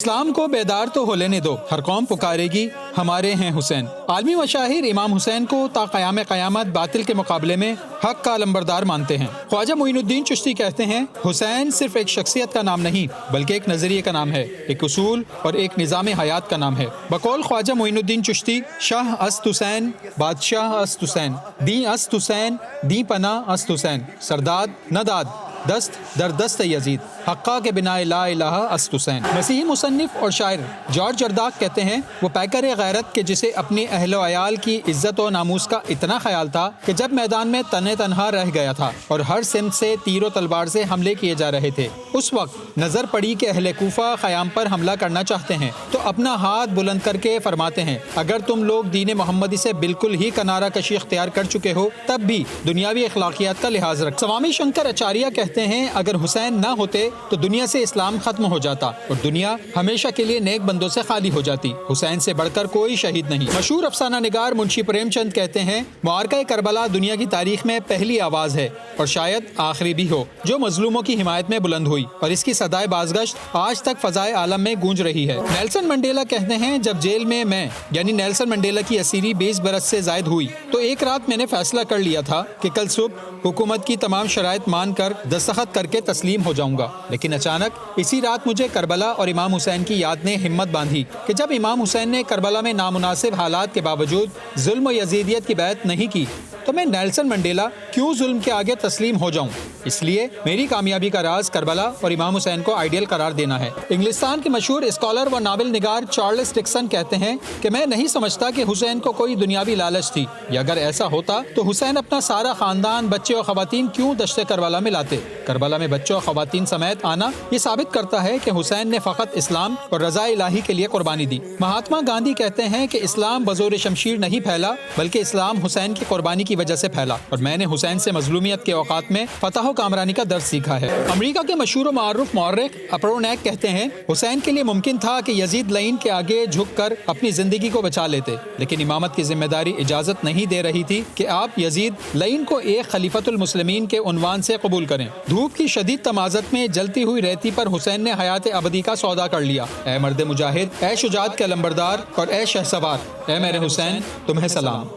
اسلام کو بیدار تو ہو لینے دو، ہر قوم پکارے گی ہمارے ہیں حسین۔ عالمی مشاہیر امام حسین کو تا قیام قیامت باطل کے مقابلے میں حق کا علمبردار مانتے ہیں۔ خواجہ معین الدین چشتی کہتے ہیں حسین صرف ایک شخصیت کا نام نہیں بلکہ ایک نظریے کا نام ہے، ایک اصول اور ایک نظام حیات کا نام ہے۔ بقول خواجہ معین الدین چشتی، شاہ است حسین، بادشاہ است حسین، دیں است حسین، دیں پناہ است حسین، سرداد نداد دست در دست یزید، حقہ کے بنا لا الہ است حسین۔ مسیحی مصنف اور شاعر جارج ارداق کہتے ہیں وہ پیکر غیرت کہ جسے اپنے اہل و عیال کی عزت و ناموس کا اتنا خیال تھا کہ جب میدان میں تنہا رہ گیا تھا اور ہر سمت سے تیر و تلوار سے حملے کیے جا رہے تھے، اس وقت نظر پڑی کہ اہل کوفہ خیام پر حملہ کرنا چاہتے ہیں تو اپنا ہاتھ بلند کر کے فرماتے ہیں اگر تم لوگ دین محمدی سے بالکل ہی کنارہ کشی اختیار کر چکے ہو تب بھی دنیاوی اخلاقیات کا لحاظ رکھ۔ سوامی شنکر اچاریہ کہتے ہیں اگر حسین نہ ہوتے تو دنیا سے اسلام ختم ہو جاتا اور دنیا ہمیشہ کے لیے نیک بندوں سے خالی ہو جاتی۔ حسین سے بڑھ کر کوئی شہید نہیں۔ مشہور افسانہ نگار منشی پریم چند کہتے ہیں معرکہ کربلا دنیا کی تاریخ میں پہلی آواز ہے اور شاید آخری بھی ہو جو مظلوموں کی حمایت میں بلند ہوئی، اور اس کی صدائے بازگشت آج تک فضائے عالم میں گونج رہی ہے۔ نیلسن منڈیلا کہتے ہیں جب جیل میں یعنی نیلسن منڈیلا کی اسیری 20 برس سے زائد ہوئی تو ایک رات میں نے فیصلہ کر لیا تھا کہ کل صبح حکومت کی تمام شرائط مان کر دستخط کر کے تسلیم ہو جاؤں گا، لیکن اچانک اسی رات مجھے کربلا اور امام حسین کی یاد نے ہمت باندھی کہ جب امام حسین نے کربلا میں نامناسب حالات کے باوجود ظلم و یزیدیت کی بیعت نہیں کی تو میں نیلسن منڈیلا کیوں ظلم کے آگے تسلیم ہو جاؤں؟ اس لیے میری کامیابی کا راز کربلا اور امام حسین کو آئیڈیل قرار دینا ہے۔ انگلستان کے مشہور اسکالر و ناول نگار چارلس ڈکسن کہتے ہیں کہ میں نہیں سمجھتا کہ حسین کو کوئی دنیاوی لالچ تھی، یا اگر ایسا ہوتا تو حسین اپنا سارا خاندان بچے اور خواتین کیوں دشت کربلا میں لاتے؟ کربلا میں بچوں اور خواتین سمیت آنا یہ ثابت کرتا ہے کہ حسین نے فقط اسلام اور رضا الہی کے لیے قربانی دی۔ مہاتما گاندھی کہتے ہیں کہ اسلام بزور شمشیر نہیں پھیلا بلکہ اسلام حسین کی قربانی کی وجہ سے پھیلا، اور میں نے حسین سے مظلومیت کے اوقات میں فتح و کامرانی کا درس سیکھا ہے۔ امریکہ کے مشہور و معروف مورخ اپرونیک کہتے ہیں حسین کے لیے ممکن تھا کہ یزید لعین کے آگے جھک کر اپنی زندگی کو بچا لیتے، لیکن امامت کی ذمہ داری اجازت نہیں دے رہی تھی کہ آپ یزید لعین کو ایک خلیفۃ المسلمین کے عنوان سے قبول کریں۔ دھوپ کی شدید تمازت میں جلتی ہوئی ریتی پر حسین نے حیات ابدی کا سودا کر لیا۔ اے مرد مجاہد، اے شجاعت کے علمبردار اور اے شہسوار، اے میرے حسین تمہیں سلام۔